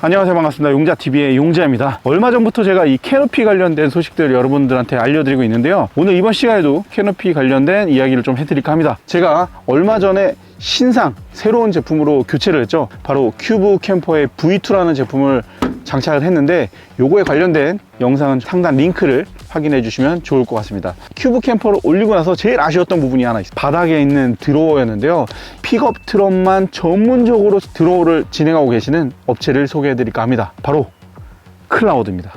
안녕하세요, 반갑습니다. 용자TV의 용자입니다. 얼마 전부터 제가 이 캐노피 관련된 소식들 여러분들한테 알려드리고 있는데요, 오늘 이번 시간에도 캐노피 관련된 이야기를 좀 해드릴까 합니다. 제가 얼마 전에 신상 새로운 제품으로 교체를 했죠. 바로 큐브 캠퍼의 V2라는 제품을 장착을 했는데, 요거에 관련된 영상은 상단 링크를 확인해 주시면 좋을 것 같습니다. 큐브 캠퍼를 올리고 나서 제일 아쉬웠던 부분이 하나 있어요. 바닥에 있는 드로어였는데요, 픽업 트럭만 전문적으로 드로어를 진행하고 계시는 업체를 소개해 드릴까 합니다. 바로 클라우드입니다.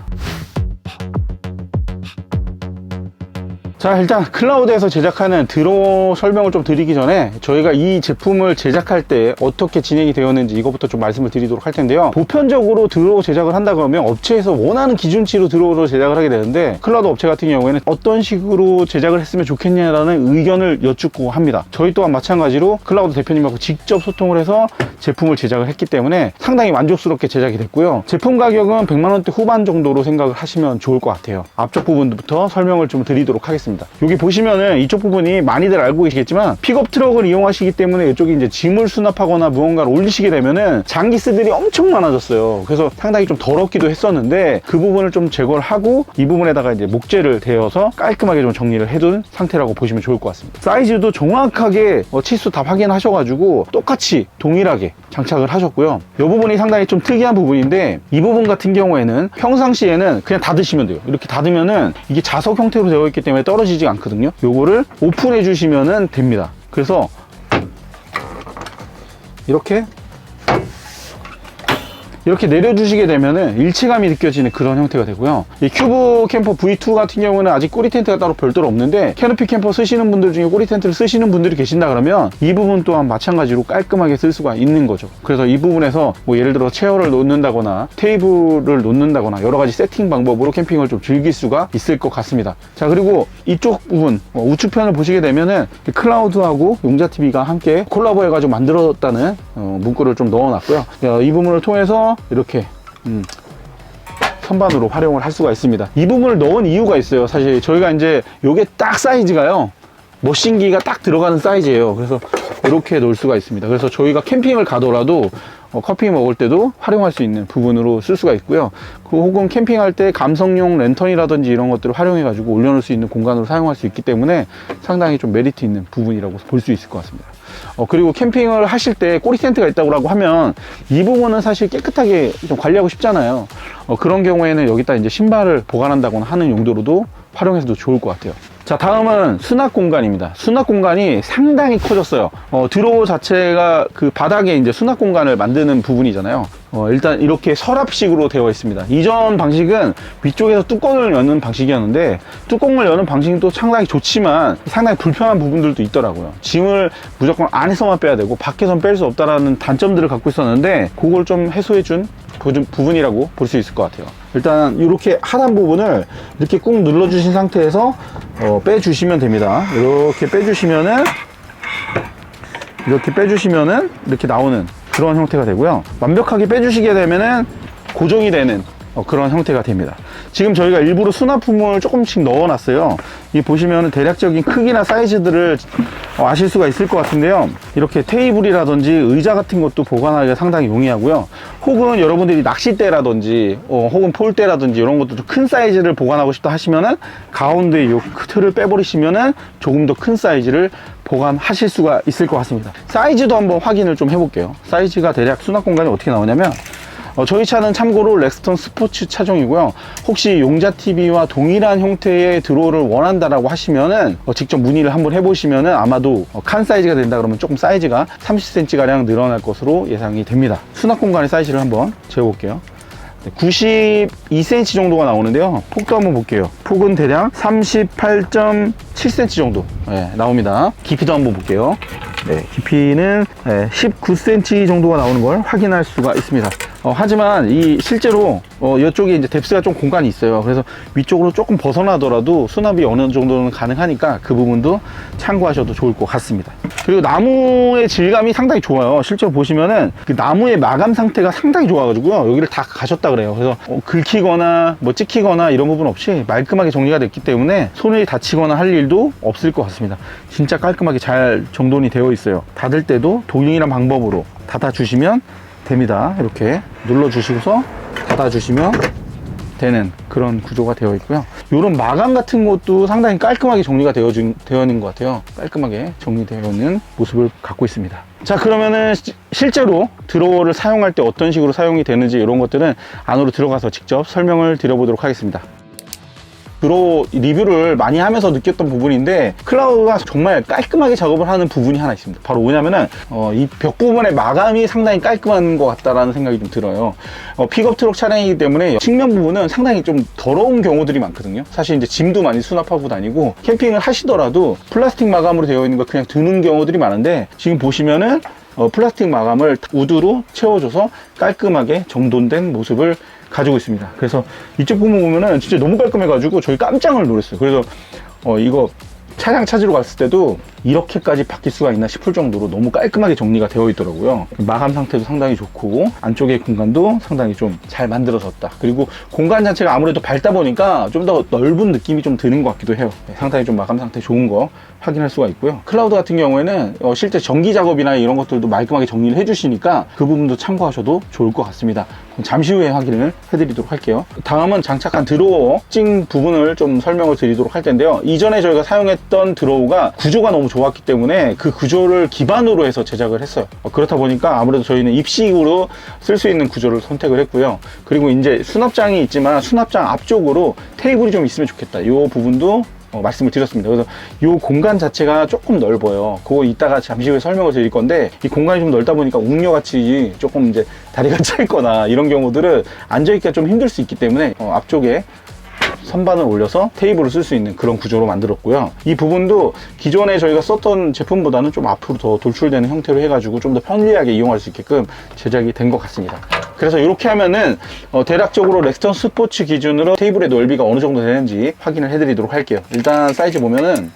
자, 일단 클라우드에서 제작하는 드로어 설명을 좀 드리기 전에 저희가 이 제품을 제작할 때 어떻게 진행이 되었는지 이것부터 좀 말씀을 드리도록 할 텐데요, 보편적으로 드로어 제작을 한다 그러면 업체에서 원하는 기준치로 드로어를 제작을 하게 되는데, 클라우드 업체 같은 경우에는 어떤 식으로 제작을 했으면 좋겠냐라는 의견을 여쭙고 합니다. 저희 또한 마찬가지로 클라우드 대표님하고 직접 소통을 해서 제품을 제작을 했기 때문에 상당히 만족스럽게 제작이 됐고요. 제품 가격은 100만원대 후반 정도로 생각을 하시면 좋을 것 같아요. 앞쪽 부분부터 설명을 좀 드리도록 하겠습니다. 여기 보시면은 이쪽 부분이 많이들 알고 계시겠지만, 픽업 트럭을 이용하시기 때문에 이쪽에 이제 짐을 수납하거나 무언가를 올리시게 되면은 장기스들이 엄청 많아졌어요. 그래서 상당히 좀 더럽기도 했었는데, 그 부분을 좀 제거를 하고 이 부분에다가 이제 목재를 대어서 깔끔하게 좀 정리를 해둔 상태라고 보시면 좋을 것 같습니다. 사이즈도 정확하게 치수 다 확인하셔가지고 똑같이 동일하게 장착을 하셨고요. 이 부분이 상당히 좀 특이한 부분인데, 이 부분 같은 경우에는 평상시에는 그냥 닫으시면 돼요. 이렇게 닫으면은 이게 자석 형태로 되어 있기 때문에 떨어지지 않거든요. 요거를 오픈해 주시면 됩니다. 그래서 이렇게 내려주시게 되면은 일체감이 느껴지는 그런 형태가 되고요. 이 큐브 캠퍼 V2 같은 경우는 아직 꼬리 텐트가 따로 별도로 없는데, 캐노피 캠퍼 쓰시는 분들 중에 꼬리 텐트를 쓰시는 분들이 계신다 그러면 이 부분 또한 마찬가지로 깔끔하게 쓸 수가 있는 거죠. 그래서 이 부분에서 뭐 예를 들어 체어를 놓는다거나 테이블을 놓는다거나 여러 가지 세팅 방법으로 캠핑을 좀 즐길 수가 있을 것 같습니다. 자, 그리고 이쪽 부분 우측편을 보시게 되면은 클라우드하고 용자TV가 함께 콜라보 해가지고 만들었다는 문구를 좀 넣어놨고요. 이 부분을 통해서 이렇게 선반으로 활용을 할 수가 있습니다. 이 부분을 넣은 이유가 있어요. 사실 저희가 이제 요게 딱 사이즈가요, 머신기가 딱 들어가는 사이즈예요. 그래서 이렇게 놓을 수가 있습니다. 그래서 저희가 캠핑을 가더라도 커피 먹을 때도 활용할 수 있는 부분으로 쓸 수가 있고요. 혹은 캠핑할 때 감성용 랜턴이라든지 이런 것들을 활용해 가지고 올려놓을 수 있는 공간으로 사용할 수 있기 때문에 상당히 좀 메리트 있는 부분이라고 볼 수 있을 것 같습니다. 그리고 캠핑을 하실 때 꼬리 텐트가 있다고 하면 이 부분은 사실 깨끗하게 좀 관리하고 싶잖아요. 그런 경우에는 여기다 이제 신발을 보관한다거나 하는 용도로도 활용해서도 좋을 것 같아요. 자, 다음은 수납 공간입니다. 수납 공간이 상당히 커졌어요. 드로어 자체가 그 바닥에 이제 수납 공간을 만드는 부분이잖아요. 일단 이렇게 서랍식으로 되어 있습니다. 이전 방식은 위쪽에서 뚜껑을 여는 방식이었는데, 뚜껑을 여는 방식은 또 상당히 좋지만 상당히 불편한 부분들도 있더라고요. 짐을 무조건 안에서만 빼야 되고 밖에선 뺄 수 없다라는 단점들을 갖고 있었는데, 그걸 좀 해소해 준 부분이라고 볼 수 있을 것 같아요. 일단 이렇게 하단 부분을 이렇게 꾹 눌러 주신 상태에서 빼주시면 됩니다. 이렇게 빼주시면은 이렇게 나오는 그런 형태가 되고요. 완벽하게 빼주시게 되면은 고정이 되는 그런 형태가 됩니다. 지금 저희가 일부러 수납품을 조금씩 넣어놨어요. 이 보시면 대략적인 크기나 사이즈들을 아실 수가 있을 것 같은데요, 이렇게 테이블이라든지 의자 같은 것도 보관하기가 상당히 용이하고요. 혹은 여러분들이 낚싯대라든지 혹은 폴대라든지 이런 것도 좀 큰 사이즈를 보관하고 싶다 하시면은 가운데 이 틀을 빼버리시면은 조금 더 큰 사이즈를 보관하실 수가 있을 것 같습니다. 사이즈도 한번 확인을 좀 해볼게요. 사이즈가 대략 수납 공간이 어떻게 나오냐면, 저희 차는 참고로 렉스턴 스포츠 차종이고요. 혹시 용자TV와 동일한 형태의 드로어를 원한다라고 하시면은 직접 문의를 한번 해보시면은 아마도 칸 사이즈가 된다 그러면 조금 사이즈가 30cm 가량 늘어날 것으로 예상이 됩니다. 수납 공간의 사이즈를 한번 재볼게요. 92cm 정도가 나오는데요, 폭도 한번 볼게요. 폭은 대략 38.7cm 정도 나옵니다. 깊이도 한번 볼게요. 깊이는 19cm 정도가 나오는 걸 확인할 수가 있습니다. 하지만 실제로 이쪽에 이제 뎁스가 좀 공간이 있어요. 그래서 위쪽으로 조금 벗어나더라도 수납이 어느 정도는 가능하니까 그 부분도 참고하셔도 좋을 것 같습니다. 그리고 나무의 질감이 상당히 좋아요. 실제로 보시면은 그 나무의 마감 상태가 상당히 좋아가지고요, 여기를 다 가셨다 그래요. 그래서 긁히거나 뭐 찍히거나 이런 부분 없이 말끔하게 정리가 됐기 때문에 손을 다치거나 할 일도 없을 것 같습니다. 진짜 깔끔하게 잘 정돈이 되어 있어요. 닫을 때도 동일한 방법으로 닫아주시면 됩니다. 이렇게 눌러주시고서 닫아주시면 되는 그런 구조가 되어 있고요. 이런 마감 같은 것도 상당히 깔끔하게 정리가 되어 있는 것 같아요. 깔끔하게 정리되어 있는 모습을 갖고 있습니다. 자, 그러면은 실제로 드로어를 사용할 때 어떤 식으로 사용이 되는지 이런 것들은 안으로 들어가서 직접 설명을 드려보도록 하겠습니다. 드로어 리뷰를 많이 하면서 느꼈던 부분인데, 클라우드가 정말 깔끔하게 작업을 하는 부분이 하나 있습니다. 바로 뭐냐면은 이 벽 부분의 마감이 상당히 깔끔한 것 같다라는 생각이 좀 들어요. 픽업 트럭 차량이기 때문에 측면 부분은 상당히 좀 더러운 경우들이 많거든요. 사실 이제 짐도 많이 수납하고 다니고 캠핑을 하시더라도 플라스틱 마감으로 되어 있는 거 그냥 드는 경우들이 많은데, 지금 보시면은 플라스틱 마감을 우드로 채워줘서 깔끔하게 정돈된 모습을 가지고 있습니다. 그래서 이쪽 부분 보면은 진짜 너무 깔끔해가지고 저희 깜짝을 놀랐어요. 그래서 이거 차량 찾으러 갔을 때도 이렇게까지 바뀔 수가 있나 싶을 정도로 너무 깔끔하게 정리가 되어 있더라고요. 마감 상태도 상당히 좋고 안쪽의 공간도 상당히 좀 잘 만들어졌다. 그리고 공간 자체가 아무래도 밝다 보니까 좀 더 넓은 느낌이 좀 드는 것 같기도 해요. 상당히 좀 마감 상태 좋은 거 확인할 수가 있고요. 클라우드 같은 경우에는 실제 전기 작업이나 이런 것들도 말끔하게 정리를 해주시니까 그 부분도 참고하셔도 좋을 것 같습니다. 잠시 후에 확인을 해드리도록 할게요. 다음은 장착한 드로어 특징 부분을 좀 설명을 드리도록 할 텐데요. 이전에 저희가 사용했던 드로우가 구조가 너무 좋았기 때문에 그 구조를 기반으로 해서 제작을 했어요. 그렇다 보니까 아무래도 저희는 입식으로 쓸 수 있는 구조를 선택을 했고요. 그리고 이제 수납장이 있지만 수납장 앞쪽으로 테이블이 좀 있으면 좋겠다. 이 부분도 말씀을 드렸습니다. 그래서 이 공간 자체가 조금 넓어요. 그거 이따가 잠시 후에 설명을 드릴 건데, 이 공간이 좀 넓다 보니까 웅녀같이 조금 이제 다리가 짧거나 이런 경우들은 앉아있기가 좀 힘들 수 있기 때문에 앞쪽에 선반을 올려서 테이블을 쓸 수 있는 그런 구조로 만들었고요. 이 부분도 기존에 저희가 썼던 제품보다는 좀 앞으로 더 돌출되는 형태로 해가지고 좀 더 편리하게 이용할 수 있게끔 제작이 된 것 같습니다. 그래서 이렇게 하면은 대략적으로 렉스턴 스포츠 기준으로 테이블의 넓이가 어느 정도 되는지 확인을 해드리도록 할게요. 일단 사이즈 보면은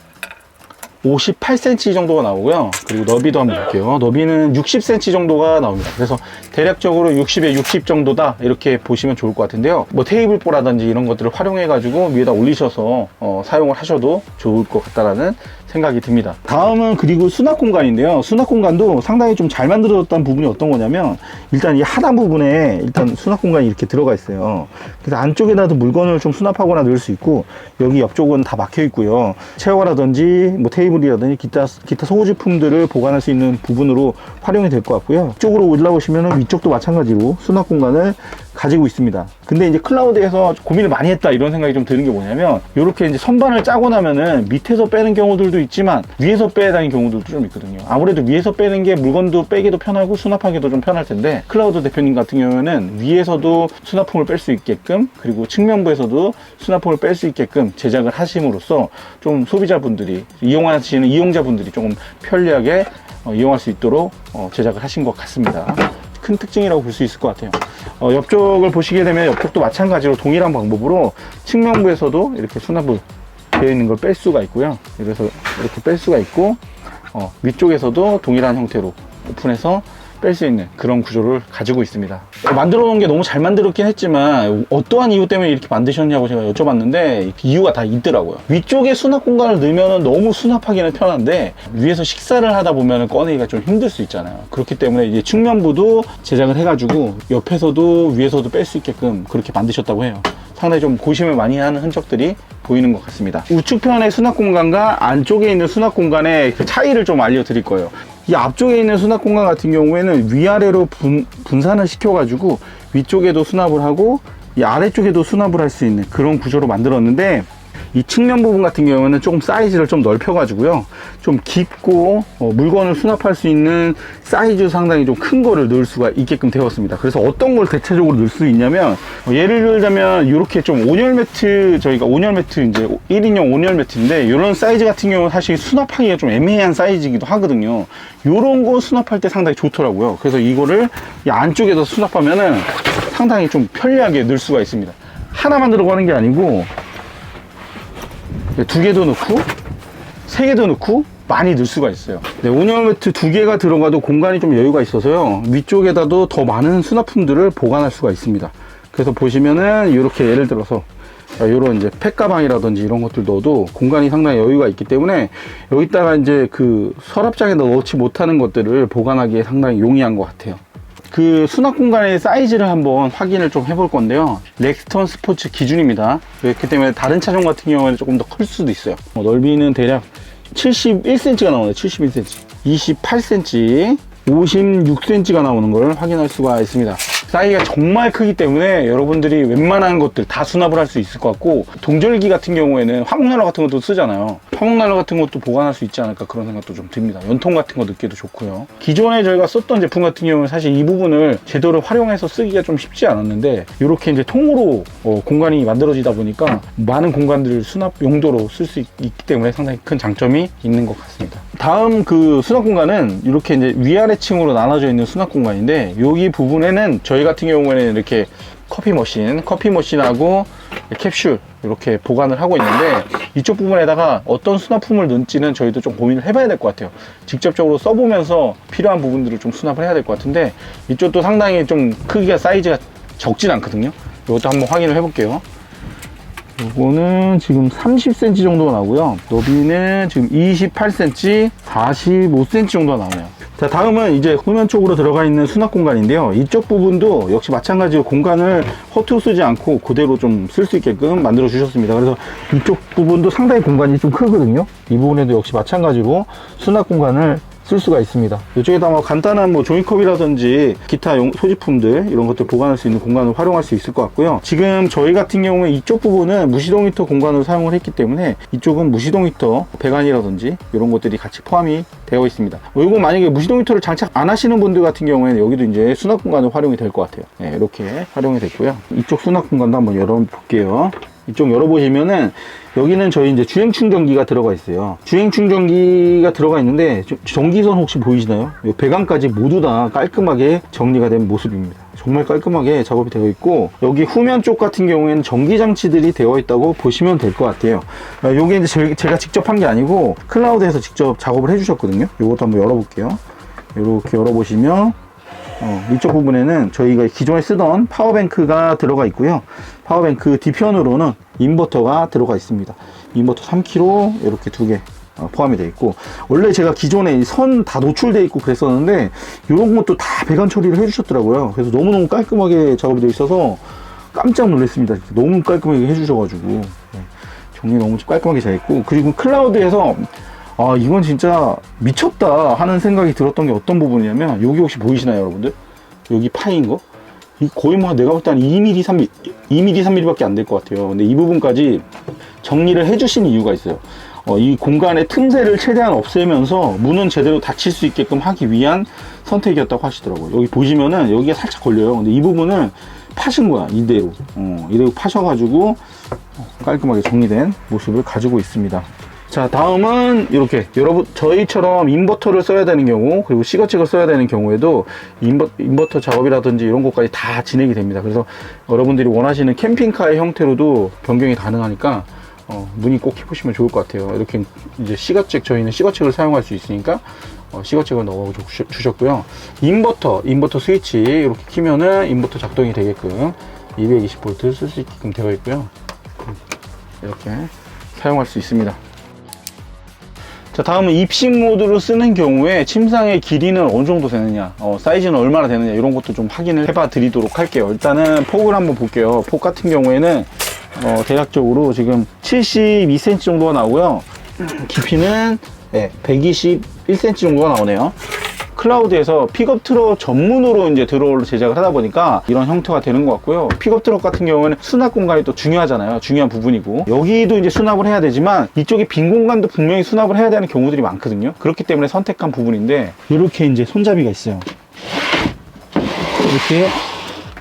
58cm 정도가 나오고요. 그리고 너비도 한번 볼게요. 너비는 60cm 정도가 나옵니다. 그래서 대략적으로 60에 60 정도다, 이렇게 보시면 좋을 것 같은데요. 뭐 테이블보라든지 이런 것들을 활용해 가지고 위에다 올리셔서 사용을 하셔도 좋을 것 같다라는 생각이 듭니다. 다음은 그리고 수납 공간인데요. 수납 공간도 상당히 좀 잘 만들어졌다는 부분이 어떤 거냐면, 일단 이 하단 부분에 일단 수납 공간이 이렇게 들어가 있어요. 그래서 안쪽에다도 물건을 좀 수납하거나 넣을 수 있고, 여기 옆쪽은 다 막혀 있고요. 체어라든지 뭐 테이블이라든지 기타 소지품들을 보관할 수 있는 부분으로 활용이 될 것 같고요. 이쪽으로 올라오시면 위쪽도 마찬가지로 수납 공간을 가지고 있습니다. 근데 이제 클라우드에서 고민을 많이 했다, 이런 생각이 좀 드는 게 뭐냐면, 이렇게 이제 선반을 짜고 나면은 밑에서 빼는 경우들도 있지만 위에서 빼야 되는 경우들도 좀 있거든요. 아무래도 위에서 빼는 게 물건도 빼기도 편하고 수납하기도 좀 편할 텐데, 클라우드 대표님 같은 경우에는 위에서도 수납품을 뺄 수 있게끔, 그리고 측면부에서도 수납품을 뺄 수 있게끔 제작을 하심으로써 좀 소비자분들이, 이용하시는 이용자분들이 조금 편리하게 이용할 수 있도록 제작을 하신 것 같습니다. 큰 특징이라고 볼 수 있을 것 같아요. 옆쪽을 보시게 되면 옆쪽도 마찬가지로 동일한 방법으로 측면부에서도 이렇게 수납을 되어 있는 걸 뺄 수가 있고요. 그래서 이렇게 뺄 수가 있고, 위쪽에서도 동일한 형태로 오픈해서 뺄 수 있는 그런 구조를 가지고 있습니다. 만들어 놓은 게 너무 잘 만들었긴 했지만 어떠한 이유 때문에 이렇게 만드셨냐고 제가 여쭤봤는데 이유가 다 있더라고요. 위쪽에 수납 공간을 넣으면 너무 수납하기는 편한데 위에서 식사를 하다 보면 꺼내기가 좀 힘들 수 있잖아요. 그렇기 때문에 이제 측면부도 제작을 해가지고 옆에서도 위에서도 뺄 수 있게끔 그렇게 만드셨다고 해요. 상당히 좀 고심을 많이 하는 흔적들이 보이는 것 같습니다. 우측편의 수납 공간과 안쪽에 있는 수납 공간의 그 차이를 좀 알려드릴 거예요. 이 앞쪽에 있는 수납 공간 같은 경우에는 위아래로 분산을 시켜가지고 위쪽에도 수납을 하고 이 아래쪽에도 수납을 할 수 있는 그런 구조로 만들었는데, 이 측면 부분 같은 경우는 조금 사이즈를 좀 넓혀가지고요, 좀 깊고 물건을 수납할 수 있는 사이즈 상당히 좀 큰 거를 넣을 수가 있게끔 되었습니다. 그래서 어떤 걸 대체적으로 넣을 수 있냐면, 예를 들자면 이렇게 좀 온열 매트, 저희가 온열 매트 이제 1인용 온열 매트인데, 이런 사이즈 같은 경우는 사실 수납하기가 좀 애매한 사이즈이기도 하거든요. 이런 거 수납할 때 상당히 좋더라고요. 그래서 이거를 이 안쪽에서 수납하면은 상당히 좀 편리하게 넣을 수가 있습니다. 하나만 들어가는 게 아니고 2개도 넣고 3개도 넣고 많이 넣을 수가 있어요. 네, 온열 매트 2개가 들어가도 공간이 좀 여유가 있어서요, 위쪽에다도 더 많은 수납품들을 보관할 수가 있습니다. 그래서 보시면은 이렇게 예를 들어서 이런 이제 팩가방이라든지 이런 것들 넣어도 공간이 상당히 여유가 있기 때문에 여기다가 이제 그 서랍장에 넣지 못하는 것들을 보관하기에 상당히 용이한 것 같아요. 그 수납 공간의 사이즈를 한번 확인을 좀 해볼 건데요. 렉스턴 스포츠 기준입니다. 그렇기 때문에 다른 차종 같은 경우에는 조금 더 클 수도 있어요. 넓이는 대략 71cm가 나오네요. 71cm, 28cm, 56cm가 나오는 걸 확인할 수가 있습니다. 사이즈가 정말 크기 때문에 여러분들이 웬만한 것들 다 수납을 할 수 있을 것 같고, 동절기 같은 경우에는 화목난로 같은 것도 쓰잖아요. 화목난로 같은 것도 보관할 수 있지 않을까 그런 생각도 좀 듭니다. 연통 같은 거 넣기도 좋고요. 기존에 저희가 썼던 제품 같은 경우는 사실 이 부분을 제대로 활용해서 쓰기가 좀 쉽지 않았는데, 이렇게 이제 통으로 공간이 만들어지다 보니까 많은 공간들을 수납 용도로 쓸 수 있기 때문에 상당히 큰 장점이 있는 것 같습니다. 다음 그 수납 공간은 이렇게 이제 위아래층으로 나눠져 있는 수납 공간인데, 여기 부분에는 저희 같은 경우에는 이렇게 커피 머신하고 캡슐 이렇게 보관을 하고 있는데, 이쪽 부분에다가 어떤 수납품을 넣을지는 저희도 좀 고민을 해봐야 될 것 같아요. 직접적으로 써보면서 필요한 부분들을 좀 수납을 해야 될 것 같은데, 이쪽도 상당히 좀 크기가 사이즈가 적진 않거든요. 이것도 한번 확인을 해볼게요. 이거는 지금 30cm 정도가 나오고요. 너비는 지금 28cm, 45cm 정도가 나오네요. 자, 다음은 이제 후면 쪽으로 들어가 있는 수납 공간인데요. 이쪽 부분도 역시 마찬가지로 공간을 허투루 쓰지 않고 그대로 좀 쓸 수 있게끔 만들어 주셨습니다. 그래서 이쪽 부분도 상당히 공간이 좀 크거든요. 이 부분에도 역시 마찬가지로 수납 공간을 쓸 수가 있습니다. 이쪽에다 뭐 간단한 뭐 종이컵이라든지 기타 소지품들 이런 것들 보관할 수 있는 공간을 활용할 수 있을 것 같고요. 지금 저희 같은 경우에 이쪽 부분은 무시동 히터 공간으로 사용을 했기 때문에 이쪽은 무시동 히터 배관이라든지 이런 것들이 같이 포함이 되어 있습니다. 이거 만약에 무시동 히터를 장착 안 하시는 분들 같은 경우에는 여기도 이제 수납 공간으로 활용이 될 것 같아요. 네, 이렇게 활용이 됐고요. 이쪽 수납 공간도 한번 열어볼게요. 이쪽 열어보시면은 여기는 저희 이제 주행 충전기가 들어가 있어요. 주행 충전기가 들어가 있는데 전기선 혹시 보이시나요? 이 배관까지 모두 다 깔끔하게 정리가 된 모습입니다. 정말 깔끔하게 작업이 되어 있고, 여기 후면 쪽 같은 경우에는 전기 장치들이 되어 있다고 보시면 될 것 같아요. 요게 이제 제가 직접 한 게 아니고 클라우드에서 직접 작업을 해주셨거든요. 요것도 한번 열어볼게요. 이렇게 열어보시면 이쪽 부분에는 저희가 기존에 쓰던 파워뱅크가 들어가 있고요. 파워뱅크 뒤편으로는 인버터가 들어가 있습니다. 인버터 3kg 이렇게 두 개 포함이 되어 있고, 원래 제가 기존에 선 다 노출되어 있고 그랬었는데 이런 것도 다 배관 처리를 해주셨더라고요. 그래서 너무너무 깔끔하게 작업이 되어 있어서 깜짝 놀랐습니다. 너무 깔끔하게 해주셔가지고 정리 너무 깔끔하게 잘 했고, 그리고 클라우드에서 아, 이건 진짜 미쳤다 하는 생각이 들었던 게 어떤 부분이냐면, 여기 혹시 보이시나요, 여러분들? 여기 파인 거? 이 거의 뭐 내가 볼 때 한 2mm, 3mm 밖에 안 될 것 같아요. 근데 이 부분까지 정리를 해주신 이유가 있어요. 이 공간의 틈새를 최대한 없애면서 문은 제대로 닫힐 수 있게끔 하기 위한 선택이었다고 하시더라고요. 여기 보시면은 여기가 살짝 걸려요. 근데 이 부분은 파신 거야, 이대로. 이대로 파셔가지고 깔끔하게 정리된 모습을 가지고 있습니다. 자, 다음은 이렇게 여러분 저희처럼 인버터를 써야 되는 경우, 그리고 시거책을 써야 되는 경우에도 인버터 작업이라든지 이런 것까지 다 진행이 됩니다. 그래서 여러분들이 원하시는 캠핑카의 형태로도 변경이 가능하니까 문의 꼭 해보시면 좋을 것 같아요. 이렇게 이제 시거책, 저희는 시거책을 사용할 수 있으니까 시거책을 넣어 주셨고요. 인버터 스위치 이렇게 키면은 인버터 작동이 되게끔 220V 쓸 수 있게끔 되어 있고요. 이렇게 사용할 수 있습니다. 자, 다음은 입식 모드로 쓰는 경우에 침상의 길이는 어느 정도 되느냐, 사이즈는 얼마나 되느냐, 이런 것도 좀 확인을 해봐 드리도록 할게요. 일단은 폭을 한번 볼게요. 폭 같은 경우에는 대략적으로 지금 72cm 정도가 나오고요. 깊이는 121cm 정도가 나오네요. 클라우드에서 픽업 트럭 전문으로 이제 드로우를 제작을 하다 보니까 이런 형태가 되는 것 같고요. 픽업 트럭 같은 경우에는 수납 공간이 또 중요하잖아요. 중요한 부분이고, 여기도 이제 수납을 해야 되지만 이쪽에 빈 공간도 분명히 수납을 해야 되는 경우들이 많거든요. 그렇기 때문에 선택한 부분인데, 이렇게 이제 손잡이가 있어요. 이렇게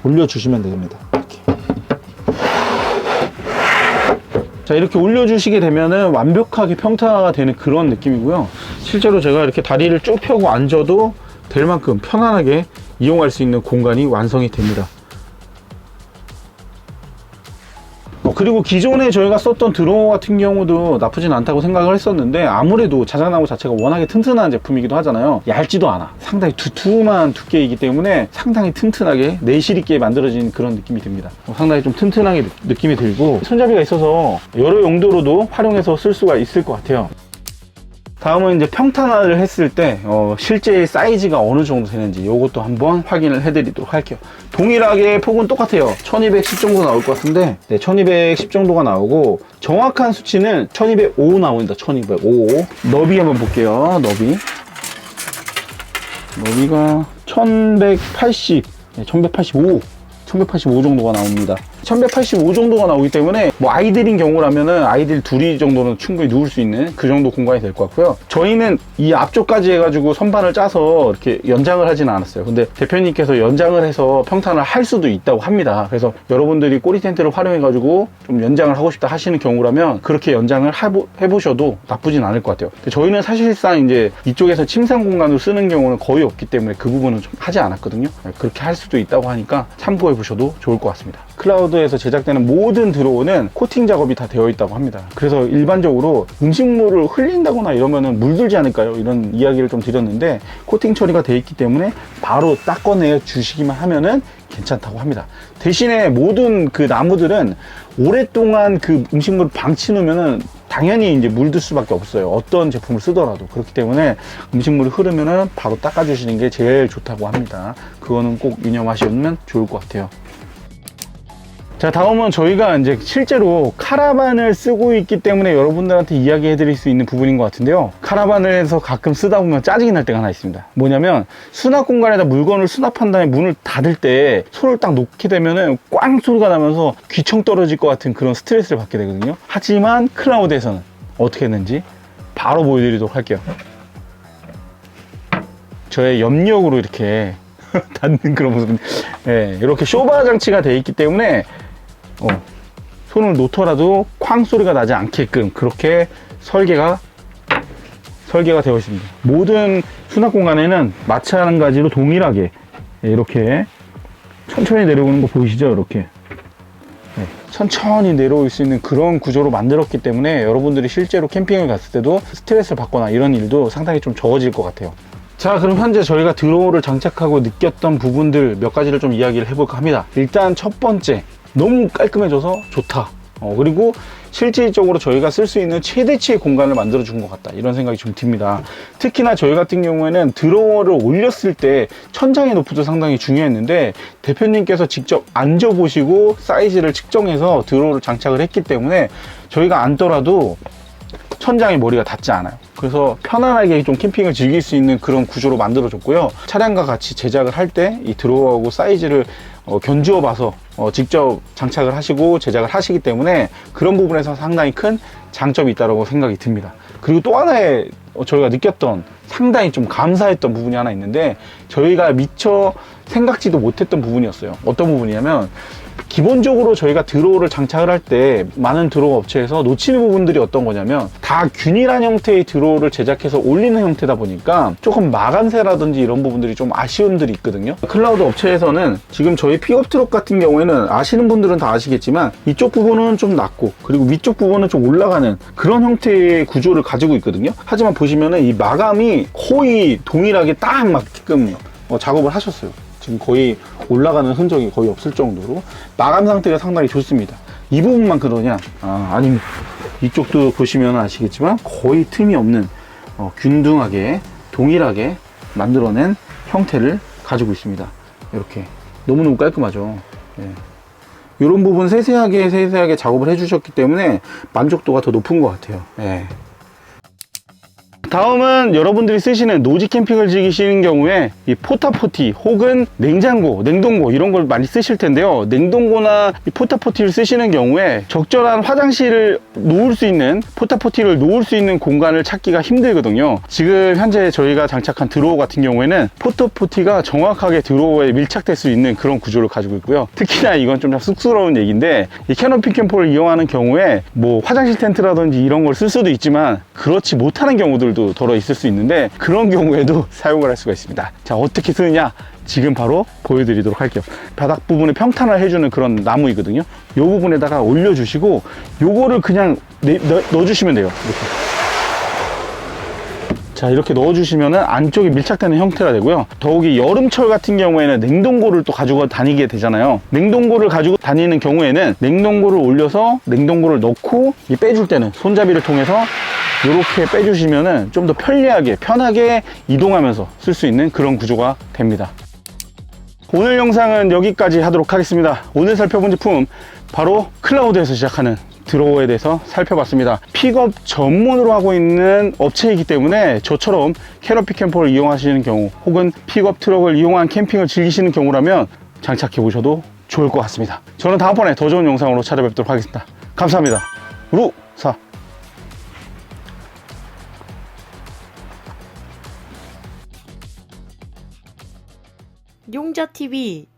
올려주시면 됩니다. 자, 이렇게 올려주시게 되면은 완벽하게 평타가 되는 그런 느낌이고요. 실제로 제가 이렇게 다리를 쭉 펴고 앉아도 될 만큼 편안하게 이용할 수 있는 공간이 완성이 됩니다. 그리고 기존에 저희가 썼던 드로우 같은 경우도 나쁘진 않다고 생각을 했었는데, 아무래도 자작나무 자체가 워낙에 튼튼한 제품이기도 하잖아요. 얇지도 않아. 상당히 두툼한 두께이기 때문에 상당히 튼튼하게 내실 있게 만들어진 그런 느낌이 듭니다. 상당히 좀 튼튼하게 느낌이 들고, 손잡이가 있어서 여러 용도로도 활용해서 쓸 수가 있을 것 같아요. 다음은 이제 평탄화를 했을 때 실제 사이즈가 어느 정도 되는지 이것도 한번 확인을 해드리도록 할게요. 동일하게 폭은 똑같아요. 1210 정도 나올 것 같은데, 네, 1210 정도가 나오고, 정확한 수치는 1205 나옵니다. 1205. 너비 한번 볼게요. 너비가 1180, 네, 1185 정도가 나옵니다. 1185 정도가 나오기 때문에 뭐 아이들인 경우라면은 아이들 둘이 정도는 충분히 누울 수 있는 그 정도 공간이 될 것 같고요. 저희는 이 앞쪽까지 해가지고 선반을 짜서 이렇게 연장을 하지는 않았어요. 근데 대표님께서 연장을 해서 평탄을 할 수도 있다고 합니다. 그래서 여러분들이 꼬리 텐트를 활용해가지고 좀 연장을 하고 싶다 하시는 경우라면 그렇게 연장을 해보셔도 나쁘진 않을 것 같아요. 저희는 사실상 이제 이쪽에서 침상 공간으로 쓰는 경우는 거의 없기 때문에 그 부분은 좀 하지 않았거든요. 그렇게 할 수도 있다고 하니까 참고해 보셔도 좋을 것 같습니다. 클라우드에서 제작되는 모든 드로우는 코팅 작업이 다 되어 있다고 합니다. 그래서 일반적으로 음식물을 흘린다거나 이러면은 물들지 않을까요? 이런 이야기를 좀 드렸는데, 코팅 처리가 되어 있기 때문에 바로 닦아내 주시기만 하면은 괜찮다고 합니다. 대신에 모든 그 나무들은 오랫동안 그 음식물을 방치 놓으면은 당연히 이제 물들 수밖에 없어요. 어떤 제품을 쓰더라도. 그렇기 때문에 음식물이 흐르면은 바로 닦아주시는 게 제일 좋다고 합니다. 그거는 꼭 유념하시면 좋을 것 같아요. 자, 다음은 저희가 이제 실제로 카라반을 쓰고 있기 때문에 여러분들한테 이야기해 드릴 수 있는 부분인 것 같은데요. 카라반을 해서 가끔 쓰다 보면 짜증이 날 때가 하나 있습니다. 뭐냐면 수납 공간에다 물건을 수납한 다음에 문을 닫을 때 손을 딱 놓게 되면은 꽝 소리가 나면서 귀청 떨어질 것 같은 그런 스트레스를 받게 되거든요. 하지만 클라우드에서는 어떻게 했는지 바로 보여드리도록 할게요. 저의 염력으로 이렇게 닫는 그런 모습. 네, 이렇게 쇼바 장치가 되어 있기 때문에 손을 놓더라도 쾅 소리가 나지 않게끔 그렇게 설계가 되어 있습니다. 모든 수납 공간에는 마찬가지로 동일하게 이렇게 천천히 내려오는 거 보이시죠? 이렇게 천천히 내려올 수 있는 그런 구조로 만들었기 때문에 여러분들이 실제로 캠핑을 갔을 때도 스트레스를 받거나 이런 일도 상당히 좀 적어질 것 같아요. 자, 그럼 현재 저희가 드로우를 장착하고 느꼈던 부분들 몇 가지를 좀 이야기를 해볼까 합니다. 일단 첫 번째, 너무 깔끔해져서 좋다. 그리고 실질적으로 저희가 쓸 수 있는 최대치의 공간을 만들어 준 것 같다, 이런 생각이 좀 듭니다. 특히나 저희 같은 경우에는 드로워를 올렸을 때 천장의 높이도 상당히 중요했는데, 대표님께서 직접 앉아보시고 사이즈를 측정해서 드로워를 장착을 했기 때문에 저희가 앉더라도 천장에 머리가 닿지 않아요. 그래서 편안하게 좀 캠핑을 즐길 수 있는 그런 구조로 만들어 줬고요. 차량과 같이 제작을 할 때 이 드로우하고 사이즈를 견주어 봐서 직접 장착을 하시고 제작을 하시기 때문에 그런 부분에서 상당히 큰 장점이 있다고 생각이 듭니다. 그리고 또 하나의 저희가 느꼈던 상당히 좀 감사했던 부분이 하나 있는데, 저희가 미처 생각지도 못했던 부분이었어요. 어떤 부분이냐면, 기본적으로 저희가 드로우를 장착을 할 때 많은 드로우 업체에서 놓치는 부분들이 어떤 거냐면, 다 균일한 형태의 드로우를 제작해서 올리는 형태다 보니까 조금 마감새라든지 이런 부분들이 좀 아쉬운 들이 있거든요. 클라우드 업체에서는 지금 저희 픽업 트럭 같은 경우에는 아시는 분들은 다 아시겠지만 이쪽 부분은 좀 낮고 그리고 위쪽 부분은 좀 올라가는 그런 형태의 구조를 가지고 있거든요. 하지만 보시면은 이 마감이 거의 동일하게 딱 맞게끔 작업을 하셨어요. 지금 거의 올라가는 흔적이 거의 없을 정도로 마감 상태가 상당히 좋습니다. 이 부분만 그러냐? 아닙니다. 이쪽도 보시면 아시겠지만 거의 틈이 없는 균등하게 동일하게 만들어낸 형태를 가지고 있습니다. 이렇게 너무너무 깔끔하죠. 네. 이런 부분 세세하게 작업을 해주셨기 때문에 만족도가 더 높은 것 같아요. 네. 다음은 여러분들이 쓰시는 노지 캠핑을 즐기시는 경우에 이 포타포티 혹은 냉동고 이런 걸 많이 쓰실 텐데요. 냉동고나 이 포타포티를 쓰시는 경우에 적절한 화장실을 놓을 수 있는, 포타포티를 놓을 수 있는 공간을 찾기가 힘들거든요. 지금 현재 저희가 장착한 드로우 같은 경우에는 포타포티가 정확하게 드로우에 밀착될 수 있는 그런 구조를 가지고 있고요. 특히나 이건 좀 쑥스러운 얘기인데, 이 캐노피 캠퍼를 이용하는 경우에 뭐 화장실 텐트라든지 이런 걸 쓸 수도 있지만 그렇지 못하는 경우들도 덜어 있을 수 있는데, 그런 경우에도 사용을 할 수가 있습니다. 자, 어떻게 쓰느냐 지금 바로 보여드리도록 할게요. 바닥 부분에 평탄을 해주는 그런 나무이거든요. 이 부분에다가 올려주시고 요거를 그냥 넣어주시면 돼요. 이렇게. 자, 이렇게 넣어주시면은 안쪽에 밀착되는 형태가 되고요. 더욱이 여름철 같은 경우에는 냉동고를 또 가지고 다니게 되잖아요. 냉동고를 가지고 다니는 경우에는 냉동고를 올려서 냉동고를 넣고 빼줄 때는 손잡이를 통해서 이렇게 빼주시면은 좀 더 편리하게 편하게 이동하면서 쓸 수 있는 그런 구조가 됩니다. 오늘 영상은 여기까지 하도록 하겠습니다. 오늘 살펴본 제품 바로 클라우드에서 시작하는 드로어에 대해서 살펴봤습니다. 픽업 전문으로 하고 있는 업체이기 때문에 저처럼 캐러피 캠퍼를 이용하시는 경우 혹은 픽업 트럭을 이용한 캠핑을 즐기시는 경우라면 장착해 보셔도 좋을 것 같습니다. 저는 다음번에 더 좋은 영상으로 찾아뵙도록 하겠습니다. 감사합니다. 루사 용자TV